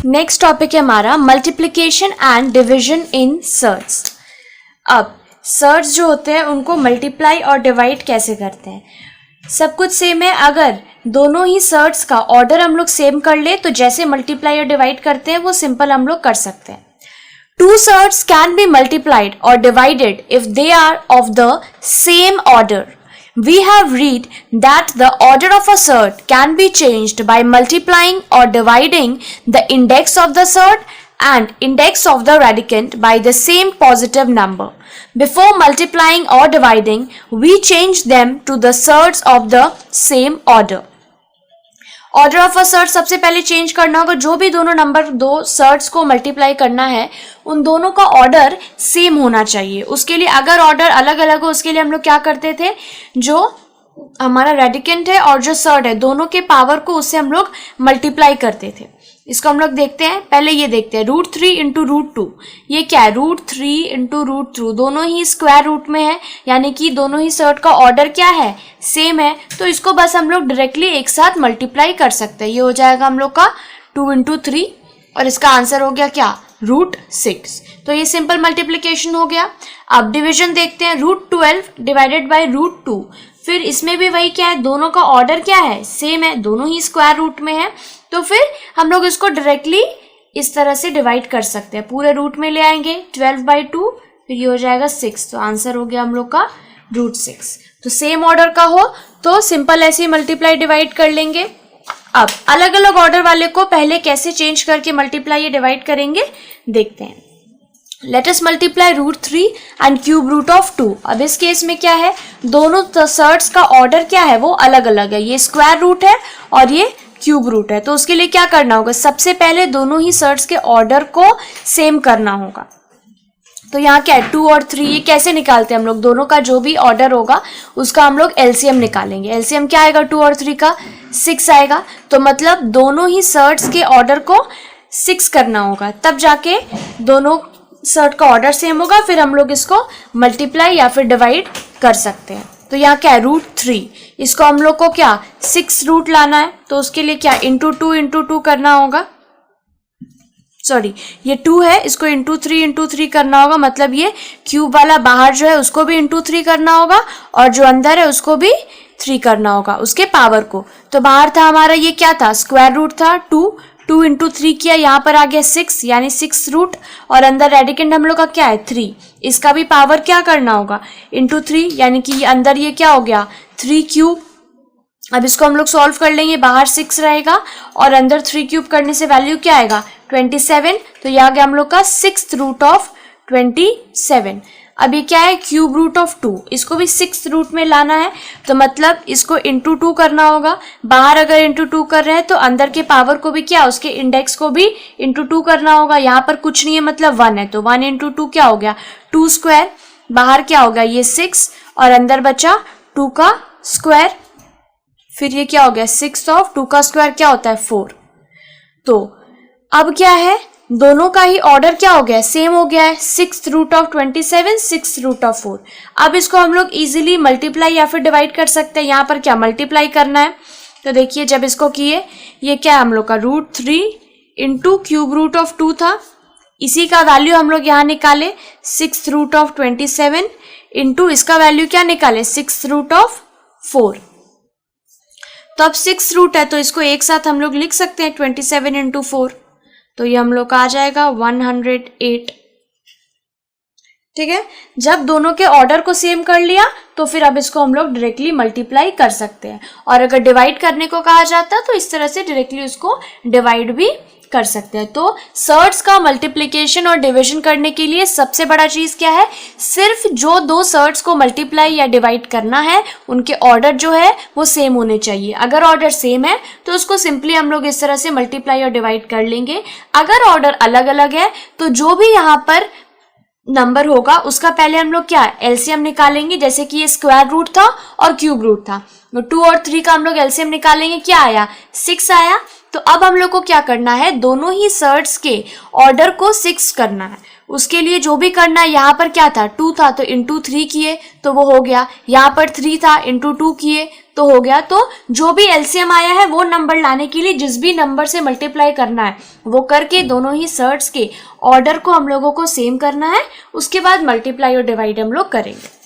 Next topic है हमारा multiplication and division in surds. अब सर्ट्स जो होते हैं उनको मल्टीप्लाई और डिवाइड कैसे करते हैं, सब कुछ सेम है। अगर दोनों ही सर्ट्स का ऑर्डर हम लोग सेम कर ले तो जैसे मल्टीप्लाई और डिवाइड करते हैं वो सिंपल हम लोग कर सकते हैं। Two surds can be multiplied or divided if they are of the same order. We have read that the order of a surd can be changed by multiplying or dividing the index of the surd and index of the radicand by the same positive number. Before multiplying or dividing, we change them to the surds of the same order. Order of a surd सबसे पहले change करना होगा। जो भी दोनों number दो shirts को multiply करना है उन दोनों का ऑर्डर सेम होना चाहिए। उसके लिए अगर ऑर्डर अलग अलग हो उसके लिए हम लोग क्या करते थे, जो हमारा रेडिकेंट है और जो सर्ट है दोनों के पावर को उससे हम लोग मल्टीप्लाई करते थे। इसको हम लोग देखते हैं, पहले ये देखते हैं √3 इंटू √2। ये क्या है, √3 इंटू √2, दोनों ही स्क्वायर रूट में है, यानी कि दोनों ही सर्ट का ऑर्डर क्या है, सेम है। तो इसको बस हम लोग डायरेक्टली एक साथ मल्टीप्लाई कर सकते हैं। ये हो जाएगा हम लोग का 2 इंटू 3 और इसका आंसर हो गया क्या, √6। तो ये सिंपल मल्टीप्लीकेशन हो गया। अब डिविजन देखते हैं, √12 डिवाइडेड बाई √2। फिर इसमें भी वही क्या है, दोनों का ऑर्डर क्या है, सेम है, दोनों ही स्क्वायर रूट में है। तो फिर हम लोग इसको डायरेक्टली इस तरह से डिवाइड कर सकते हैं, पूरे रूट में ले आएंगे 12/2, फिर ये हो जाएगा 6। तो आंसर हो गया हम लोग का √6। तो सेम ऑर्डर का हो तो सिंपल ऐसे ही मल्टीप्लाई डिवाइड कर लेंगे। अब अलग अलग ऑर्डर वाले को पहले कैसे चेंज करके मल्टीप्लाई या डिवाइड करेंगे देखते हैं। Let us multiply √3 and cube root of 2। अब इस केस में क्या है, दोनों सर्ट्स का ऑर्डर क्या है वो अलग अलग है, ये स्क्वायर रूट है और ये क्यूब रूट है। तो उसके लिए क्या करना होगा, सबसे पहले दोनों ही सर्ट्स के ऑर्डर को सेम करना होगा। तो यहाँ क्या है 2 और 3, ये कैसे निकालते हैं हम लोग, दोनों का जो भी ऑर्डर होगा उसका हम लोग एलसीएम निकालेंगे। एलसीएम क्या आएगा, 2 और 3 का 6 आएगा। तो मतलब दोनों ही सर्ट्स के ऑर्डर को 6 करना होगा, तब जाके दोनों सर्ट का ऑर्डर सेम होगा। फिर हम लोग इसको मल्टीप्लाई या फिर डिवाइड कर सकते हैं। तो यहाँ क्या है √3, इसको हम लोग को क्या 6 रूट लाना है, तो उसके लिए क्या इंटू 2 करना होगा। सॉरी, ये 2 है, इसको इंटू 3 करना होगा। मतलब ये क्यूब वाला बाहर जो है उसको भी इंटू 3 करना होगा और जो अंदर है उसको भी 3 करना होगा, उसके पावर को। तो बाहर था हमारा ये क्या था, स्क्वायर रूट था 2 इंटू 3 किया, यहाँ पर आ गया 6 यानी 6 रूट, और अंदर रेडिकेंड हम लोग का क्या है 3, इसका भी पावर क्या करना होगा इंटू 3, यानी कि अंदर ये क्या हो गया 3 क्यूब। अब इसको हम लोग सॉल्व कर लेंगे, बाहर 6 रहेगा और अंदर 3 क्यूब करने से वैल्यू क्या आएगा 27। तो ये आ गया हम लोग का 6th रूट ऑफ 27। अब ये क्या है क्यूब रूट ऑफ 2, इसको भी 6th रूट में लाना है, तो मतलब इसको इंटू 2 करना होगा। बाहर अगर इंटू 2 कर रहे हैं तो अंदर के पावर को भी क्या, उसके इंडेक्स को भी इंटू 2 करना होगा। यहाँ पर कुछ नहीं है मतलब 1 है, तो 1 इंटू 2 क्या हो गया 2 स्क्वायर। बाहर क्या होगा ये 6 और अंदर बचा 2 का स्क्वायर, फिर ये क्या हो गया 6 ऑफ 2 का स्क्वायर क्या होता है 4। तो अब क्या है, दोनों का ही ऑर्डर क्या हो गया, सेम हो गया है, 6th root of 27, 6th root of 4। अब इसको हम लोग इजीली मल्टीप्लाई या फिर डिवाइड कर सकते हैं। यहाँ पर क्या मल्टीप्लाई करना है, तो देखिए जब इसको किए, ये क्या है हम लोग का √3 इंटू क्यूब रूट ऑफ 2 था, इसी का वैल्यू हम लोग यहाँ निकाले 6th रूट ऑफ 27 इंटू इसका वैल्यू क्या निकाले 6th रूट ऑफ 4। तो अब 6 रूट है तो इसको एक साथ हम लोग लिख सकते हैं 27 इंटू 4, तो ये हम लोग का आ जाएगा 108। ठीक है, जब दोनों के ऑर्डर को सेम कर लिया तो फिर अब इसको हम लोग डायरेक्टली मल्टीप्लाई कर सकते हैं, और अगर डिवाइड करने को कहा जाता है तो इस तरह से डायरेक्टली उसको डिवाइड भी कर सकते हैं। तो सर्ट्स का मल्टीप्लिकेशन और डिवीजन करने के लिए सबसे बड़ा चीज क्या है, सिर्फ जो दो सर्ट्स को मल्टीप्लाई या डिवाइड करना है उनके ऑर्डर जो है वो सेम होने चाहिए। अगर ऑर्डर सेम है तो उसको सिंपली हम लोग इस तरह से मल्टीप्लाई और डिवाइड कर लेंगे। अगर ऑर्डर अलग अलग है तो जो भी यहाँ पर नंबर होगा उसका पहले हम लोग क्या एलसीएम निकालेंगे, जैसे कि ये स्क्वायर रूट था और क्यूब रूट था, तो 2 और 3 का हम लोग एलसीएम निकालेंगे, क्या आया 6 आया। तो अब हम लोग को क्या करना है, दोनों ही सर्ट्स के ऑर्डर को 6 करना है। उसके लिए जो भी करना है, यहाँ पर क्या था 2 था तो इंटू 3 किए तो वो हो गया, यहाँ पर 3 था इंटू 2 किए तो हो गया। तो जो भी एलसीएम आया है वो नंबर लाने के लिए जिस भी नंबर से मल्टीप्लाई करना है वो करके दोनों ही सर्ट्स के ऑर्डर को हम लोगों को सेम करना है, उसके बाद मल्टीप्लाई और डिवाइड हम लोग करेंगे।